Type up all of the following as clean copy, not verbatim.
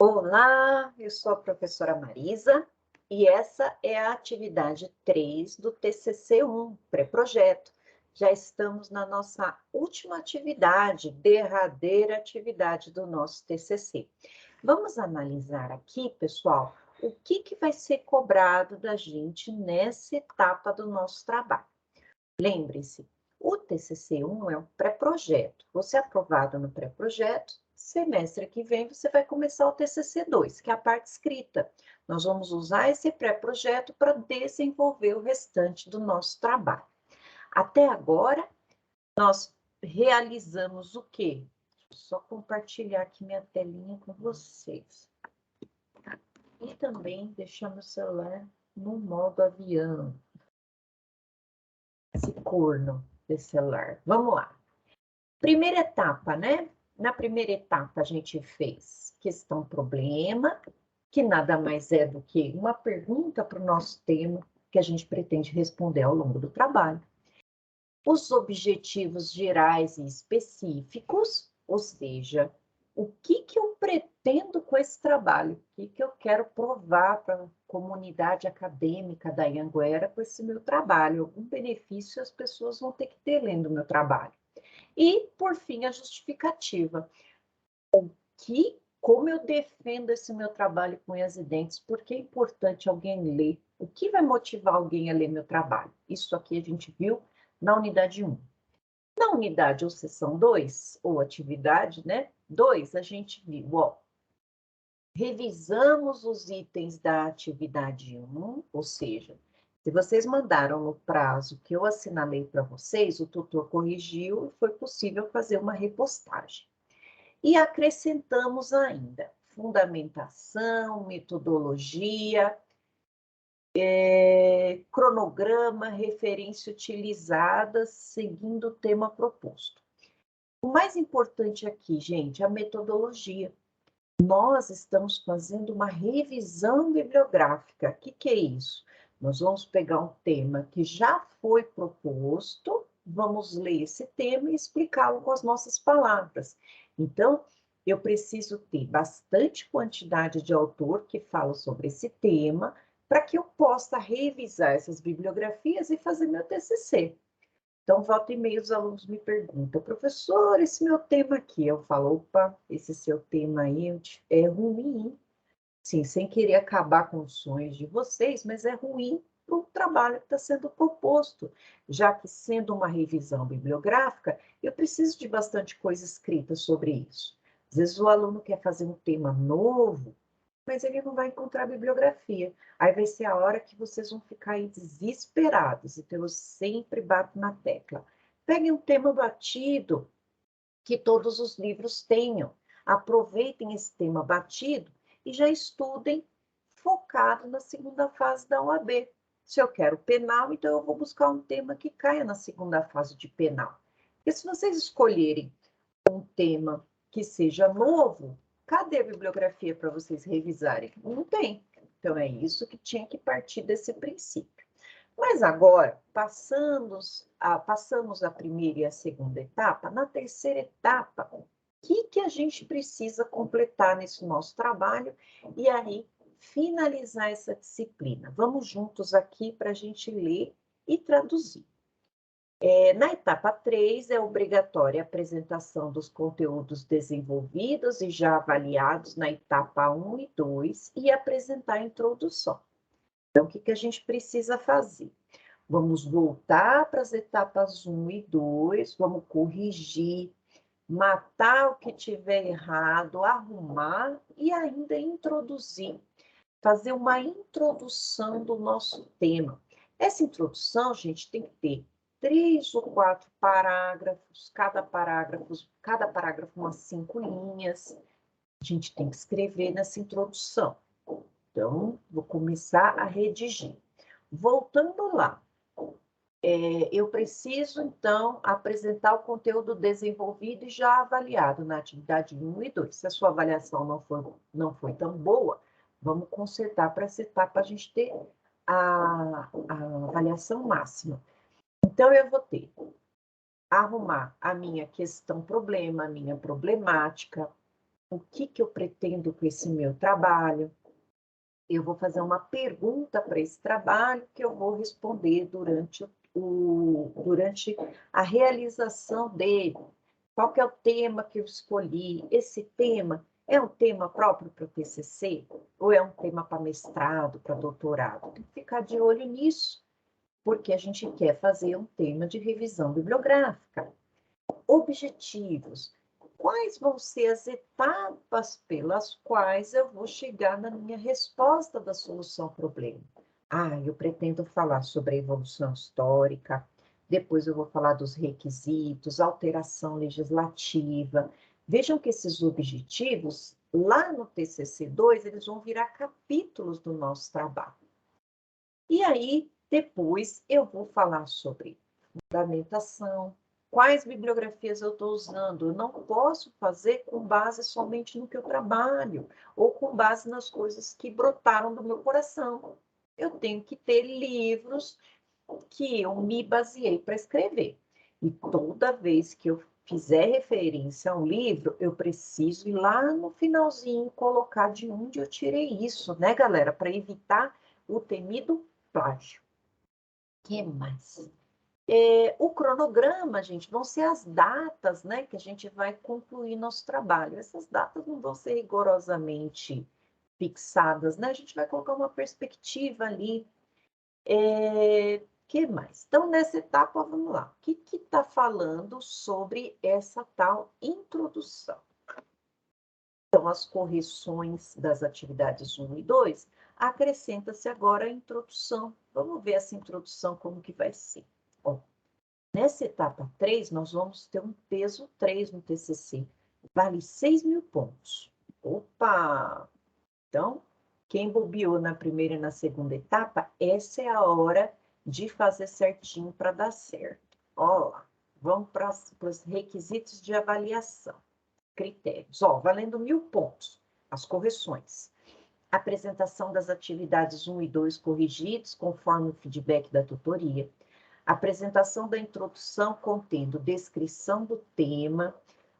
Olá, eu sou a professora Marisa e essa é a atividade 3 do TCC1, pré-projeto. Já estamos na nossa última atividade, derradeira atividade do nosso TCC. Vamos analisar aqui, pessoal, o que vai ser cobrado da gente nessa etapa do nosso trabalho. Lembre-se, o TCC1 é um pré-projeto. Você é aprovado no pré-projeto, semestre que vem você vai começar o TCC2, que é a parte escrita. Nós vamos usar esse pré-projeto para desenvolver o restante do nosso trabalho. Até agora, nós realizamos o quê? Deixa eu só compartilhar aqui minha telinha com vocês. E também deixar meu celular no modo avião. Esse corno desse celular. Vamos lá. Primeira etapa, né? Na primeira etapa, a gente fez questão problema, que nada mais é do que uma pergunta para o nosso tema que a gente pretende responder ao longo do trabalho. Os objetivos gerais e específicos, ou seja, o que eu pretendo com esse trabalho, o que eu quero provar para a comunidade acadêmica da Anhanguera com esse meu trabalho, algum benefício as pessoas vão ter que ter lendo o meu trabalho. E, por fim, a justificativa. Como eu defendo esse meu trabalho com unhas e dentes, por que é importante alguém ler? O que vai motivar alguém a ler meu trabalho? Isso aqui a gente viu na unidade 1. Na unidade ou seção 2, ou atividade, né? 2, a gente viu, ó, revisamos os itens da atividade 1, ou seja, se vocês mandaram no prazo que eu assinalei para vocês, o tutor corrigiu e foi possível fazer uma repostagem. E acrescentamos ainda fundamentação, metodologia, cronograma, referência utilizada, seguindo o tema proposto. O mais importante aqui, gente, é a metodologia. Nós estamos fazendo uma revisão bibliográfica. O que é isso? Nós vamos pegar um tema que já foi proposto, vamos ler esse tema e explicá-lo com as nossas palavras. Então, eu preciso ter bastante quantidade de autor que fala sobre esse tema, para que eu possa revisar essas bibliografias e fazer meu TCC. Então, volta e meia, os alunos me perguntam, professor, esse meu tema aqui, eu falo, opa, esse seu tema aí é ruim. Sim, sem querer acabar com os sonhos de vocês, mas é ruim para o trabalho que está sendo proposto, já que sendo uma revisão bibliográfica, eu preciso de bastante coisa escrita sobre isso. Às vezes o aluno quer fazer um tema novo, mas ele não vai encontrar bibliografia. Aí vai ser a hora que vocês vão ficar aí desesperados, então eu sempre bato na tecla. Peguem um tema batido, que todos os livros tenham. Aproveitem esse tema batido e já estudem focado na segunda fase da OAB. Se eu quero penal, então eu vou buscar um tema que caia na segunda fase de penal. Porque se vocês escolherem um tema que seja novo, cadê a bibliografia para vocês revisarem? Não tem. Então, é isso que tinha que partir desse princípio. Mas agora, passamos a primeira e a segunda etapa, na terceira etapa, o que a gente precisa completar nesse nosso trabalho e aí finalizar essa disciplina? Vamos juntos aqui para a gente ler e traduzir. Na etapa 3, é obrigatória a apresentação dos conteúdos desenvolvidos e já avaliados na etapa 1 e 2 e apresentar a introdução. Então, o que a gente precisa fazer? Vamos voltar para as etapas 1 e 2, vamos corrigir, matar o que tiver errado, arrumar e ainda introduzir, fazer uma introdução do nosso tema. Essa introdução, gente, tem que ter 3 ou 4 parágrafos, cada parágrafo umas 5 linhas. A gente tem que escrever nessa introdução. Então, vou começar a redigir. Voltando lá, eu preciso, então, apresentar o conteúdo desenvolvido e já avaliado na atividade 1 e 2. Se a sua avaliação não foi tão boa, vamos consertar para essa etapa a gente ter a avaliação máxima. Então, eu vou ter arrumar a minha questão problema, a minha problemática, o que eu pretendo com esse meu trabalho. Eu vou fazer uma pergunta para esse trabalho que eu vou responder durante a realização dele. Qual que é o tema que eu escolhi? Esse tema é um tema próprio para o TCC? Ou é um tema para mestrado, para doutorado? Tem que ficar de olho nisso, porque a gente quer fazer um tema de revisão bibliográfica. Objetivos. Quais vão ser as etapas pelas quais eu vou chegar na minha resposta da solução ao problema? Eu pretendo falar sobre a evolução histórica, depois eu vou falar dos requisitos, alteração legislativa. Vejam que esses objetivos, lá no TCC2, eles vão virar capítulos do nosso trabalho. E aí, depois, eu vou falar sobre fundamentação, quais bibliografias eu estou usando. Eu não posso fazer com base somente no que eu trabalho, ou com base nas coisas que brotaram do meu coração. Eu tenho que ter livros que eu me baseei para escrever. E toda vez que eu fizer referência a um livro, eu preciso ir lá no finalzinho colocar de onde eu tirei isso, né, galera? Para evitar o temido plágio. O que mais? O cronograma, gente, vão ser as datas, né, que a gente vai concluir nosso trabalho. Essas datas não vão ser rigorosamente fixadas, né? A gente vai colocar uma perspectiva ali. Que mais? Então, nessa etapa, vamos lá. O que está falando sobre essa tal introdução? Então, as correções das atividades 1 e 2, acrescenta-se agora a introdução. Vamos ver essa introdução como que vai ser. Bom, nessa etapa 3, nós vamos ter um peso 3 no TCC. Vale 6.000 pontos. Opa! Então, quem bobeou na primeira e na segunda etapa, essa é a hora de fazer certinho para dar certo. Ó lá, vamos para os requisitos de avaliação. Critérios. Valendo 1.000 pontos. As correções. Apresentação das atividades 1 e 2 corrigidos, conforme o feedback da tutoria. Apresentação da introdução contendo descrição do tema,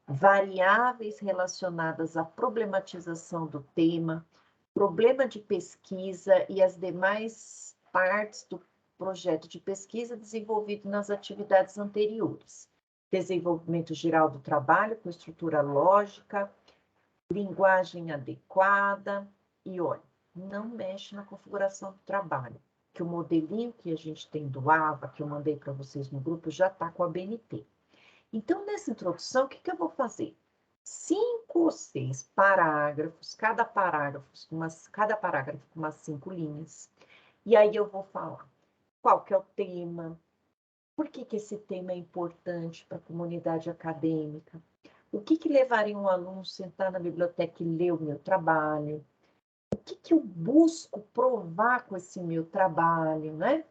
variáveis relacionadas à problematização do tema, problema de pesquisa e as demais partes do projeto de pesquisa desenvolvido nas atividades anteriores. Desenvolvimento geral do trabalho com estrutura lógica, linguagem adequada e, olha, não mexe na configuração do trabalho, que o modelinho que a gente tem do AVA, que eu mandei para vocês no grupo, já está com a BNT. Então, nessa introdução, o que eu vou fazer? 5 ou 6 parágrafos, cada parágrafo com umas 5 linhas. E aí eu vou falar qual que é o tema, por que esse tema é importante para a comunidade acadêmica, o que levaria um aluno a sentar na biblioteca e ler o meu trabalho, o que eu busco provar com esse meu trabalho, né?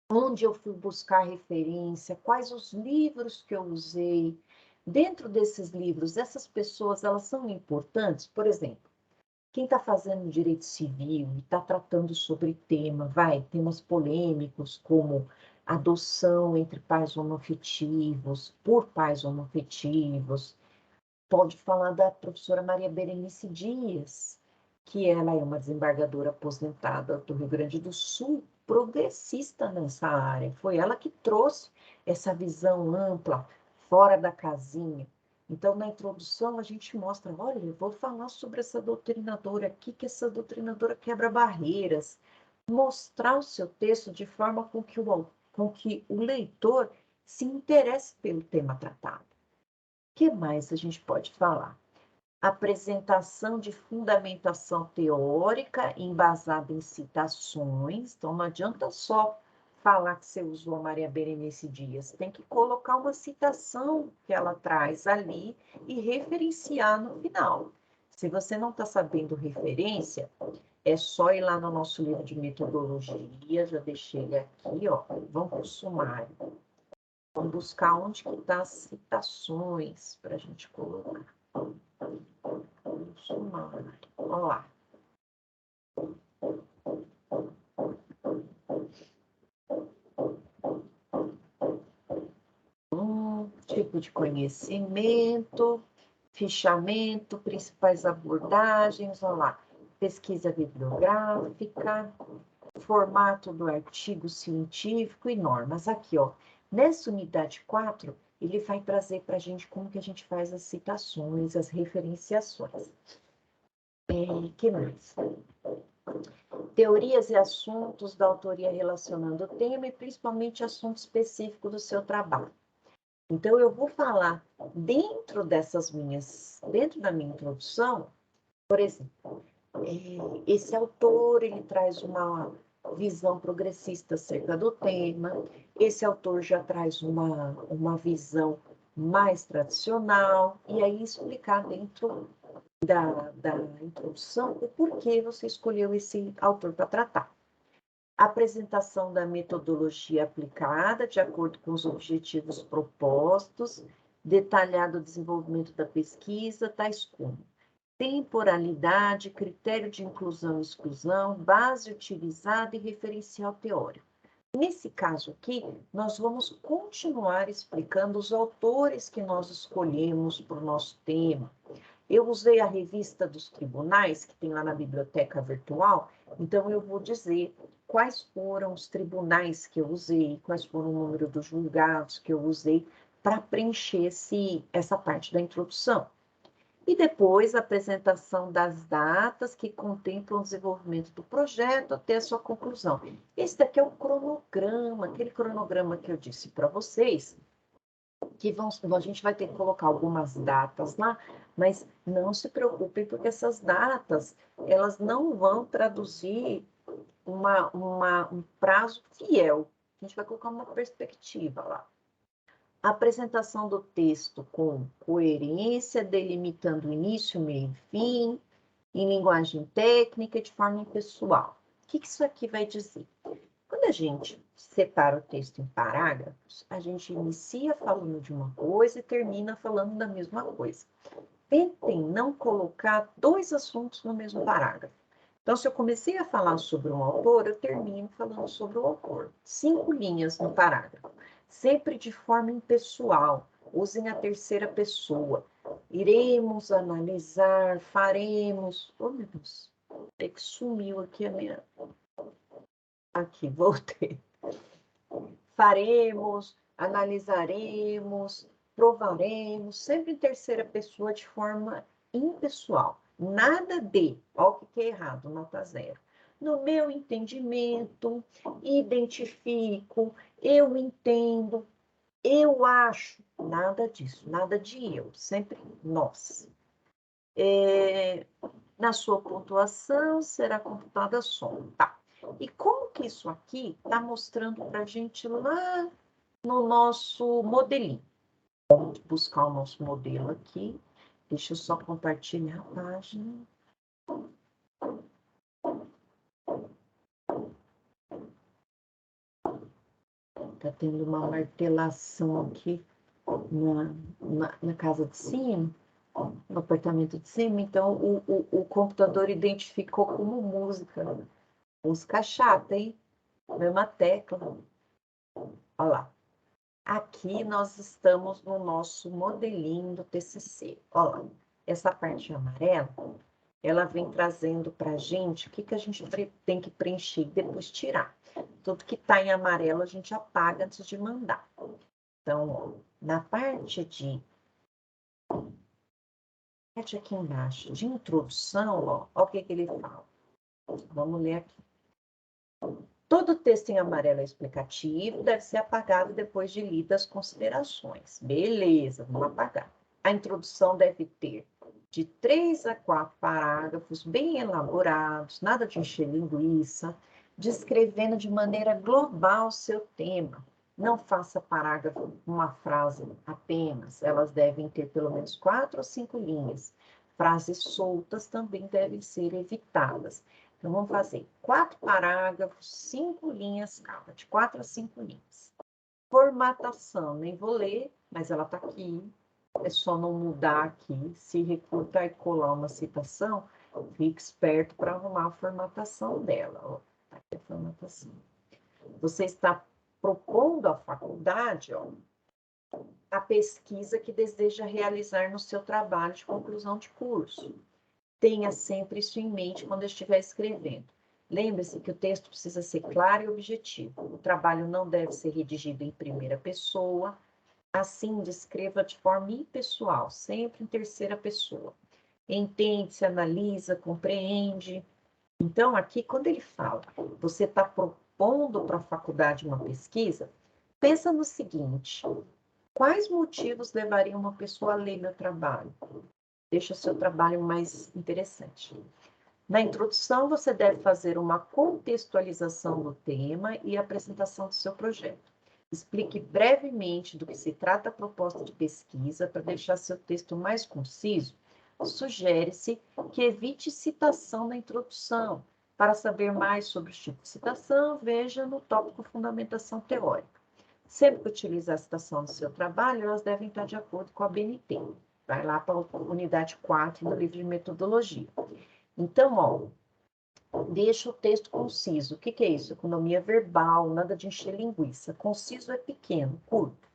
Onde eu fui buscar referência, quais os livros que eu usei. Dentro desses livros, essas pessoas, elas são importantes? Por exemplo, quem está fazendo direito civil e está tratando sobre temas polêmicos, como adoção entre pais homoafetivos, por pais homoafetivos, pode falar da professora Maria Berenice Dias, que ela é uma desembargadora aposentada do Rio Grande do Sul, progressista nessa área. Foi ela que trouxe essa visão ampla, fora da casinha. Então, na introdução, a gente mostra, olha, eu vou falar sobre essa doutrinadora aqui, que essa doutrinadora quebra barreiras. Mostrar o seu texto de forma com que o leitor se interesse pelo tema tratado. O que mais a gente pode falar? Apresentação de fundamentação teórica embasada em citações. Então, não adianta só falar que você usou a Maria Berenice Dias, tem que colocar uma citação que ela traz ali e referenciar no final. Se você não está sabendo referência, é só ir lá no nosso livro de metodologia, já deixei ele aqui, ó. Vamos para o sumário. Vamos buscar onde que está as citações para a gente colocar. Sumário. Olha lá. Tipo de conhecimento. fichamento, principais abordagens, olha lá, pesquisa bibliográfica, formato do artigo científico e normas. Aqui, ó, nessa unidade 4, ele vai trazer para a gente como que a gente faz as citações, as referenciações. Que mais? Teorias e assuntos da autoria relacionando o tema e principalmente assunto específico do seu trabalho. Então, eu vou falar dentro da minha introdução, por exemplo, esse autor, ele traz uma visão progressista acerca do tema, esse autor já traz uma visão mais tradicional, e aí explicar dentro da introdução o porquê você escolheu esse autor para tratar. Apresentação da metodologia aplicada de acordo com os objetivos propostos, detalhado o desenvolvimento da pesquisa, tais como temporalidade, critério de inclusão e exclusão, base utilizada e referencial teórico. Nesse caso aqui, nós vamos continuar explicando os autores que nós escolhemos para o nosso tema. Eu usei a revista dos tribunais, que tem lá na biblioteca virtual, então eu vou dizer quais foram os tribunais que eu usei, quais foram o número dos julgados que eu usei para preencher essa parte da introdução. E depois a apresentação das datas que contemplam o desenvolvimento do projeto até a sua conclusão. Esse daqui é o cronograma, aquele cronograma que eu disse para vocês, que a gente vai ter que colocar algumas datas lá, mas não se preocupem, porque essas datas, elas não vão traduzir um prazo fiel. A gente vai colocar uma perspectiva lá. A apresentação do texto com coerência, delimitando início, meio e fim, em linguagem técnica e de forma impessoal. O que isso aqui vai dizer? Quando a gente separa o texto em parágrafos, a gente inicia falando de uma coisa e termina falando da mesma coisa. Tentem não colocar dois assuntos no mesmo parágrafo. Então, se eu comecei a falar sobre um autor, eu termino falando sobre o autor. 5 linhas no parágrafo. Sempre de forma impessoal. Usem a terceira pessoa. Iremos analisar, faremos... Oh, meu Deus. É que sumiu aqui a minha... Aqui, voltei. Faremos, analisaremos, provaremos, sempre em terceira pessoa de forma impessoal. Nada de, olha o que é errado, nota 0. No meu entendimento, identifico, eu entendo, eu acho, nada disso, nada de eu, sempre nós. Na sua pontuação será computada a soma, tá? E como que isso aqui está mostrando para a gente lá no nosso modelinho? Vamos buscar o nosso modelo aqui. Deixa eu só compartilhar a página. Está tendo uma martelação aqui na casa de cima, no apartamento de cima, então o computador identificou como música. Música chata, hein? Mesma tecla. Olha lá. Aqui nós estamos no nosso modelinho do TCC. Olha lá. Essa parte amarela, ela vem trazendo para a gente o que a gente tem que preencher e depois tirar. Tudo que está em amarelo a gente apaga antes de mandar. Então, ó, na parte aqui embaixo, de introdução, ó o que ele fala. Vamos ler aqui. Todo texto em amarelo é explicativo, deve ser apagado depois de lidas as considerações. Beleza, vamos apagar. A introdução deve ter de 3 a 4 parágrafos bem elaborados, nada de encher linguiça, descrevendo de maneira global o seu tema. Não faça parágrafo uma frase apenas, elas devem ter pelo menos 4 ou 5 linhas. Frases soltas também devem ser evitadas. Então, vamos fazer 4 parágrafos, 5 linhas cada, de 4 a 5 linhas. Formatação, nem vou ler, mas ela está aqui. É só não mudar aqui. Se recortar e colar uma citação, fique esperto para arrumar a formatação dela. Ó, tá aqui a formatação. Você está propondo à faculdade, ó, a pesquisa que deseja realizar no seu trabalho de conclusão de curso. Tenha sempre isso em mente quando estiver escrevendo. Lembre-se que o texto precisa ser claro e objetivo. O trabalho não deve ser redigido em primeira pessoa. Assim, descreva de forma impessoal, sempre em terceira pessoa. Entende, se analisa, compreende. Então, aqui, quando ele fala, você está propondo para a faculdade uma pesquisa, pensa no seguinte: quais motivos levariam uma pessoa a ler meu trabalho? Deixa o seu trabalho mais interessante. Na introdução, você deve fazer uma contextualização do tema e apresentação do seu projeto. Explique brevemente do que se trata a proposta de pesquisa para deixar seu texto mais conciso. Sugere-se que evite citação na introdução. Para saber mais sobre o tipo de citação, veja no tópico Fundamentação Teórica. Sempre que utilizar a citação no seu trabalho, elas devem estar de acordo com a BNT. Vai lá para a unidade 4 do livro de metodologia. Então, ó, deixa o texto conciso. O que é isso? Economia verbal, nada de encher linguiça. Conciso é pequeno, curto.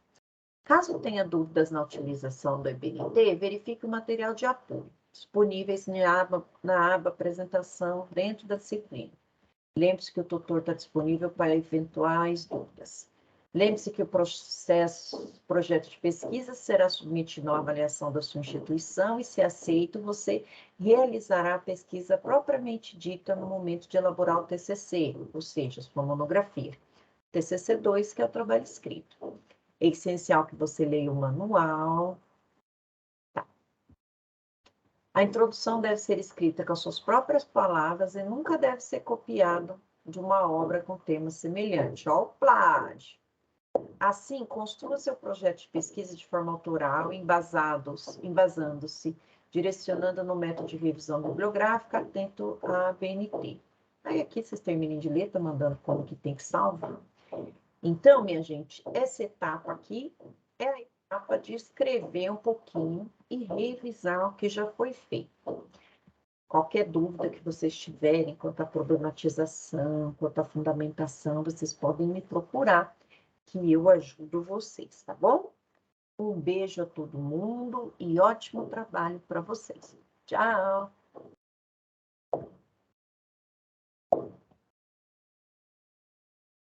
Caso tenha dúvidas na utilização do EBNT, verifique o material de apoio, disponíveis na aba apresentação dentro da disciplina. Lembre-se que o tutor está disponível para eventuais dúvidas. Lembre-se que o projeto de pesquisa será submetido à avaliação da sua instituição e, se aceito, você realizará a pesquisa propriamente dita no momento de elaborar o TCC, ou seja, a sua monografia. TCC 2, que é o trabalho escrito. É essencial que você leia o manual. Tá. A introdução deve ser escrita com as suas próprias palavras e nunca deve ser copiado de uma obra com tema semelhante. Ó, o plágio. Assim, construa seu projeto de pesquisa de forma autoral, embasando-se, direcionando no método de revisão bibliográfica, atento à BNT. Aí aqui vocês terminem de ler, tá mandando como que tem que salvar. Então, minha gente, essa etapa aqui é a etapa de escrever um pouquinho e revisar o que já foi feito. Qualquer dúvida que vocês tiverem quanto à problematização, quanto à fundamentação, vocês podem me procurar, que eu ajudo vocês, tá bom? Um beijo a todo mundo e ótimo trabalho para vocês. Tchau!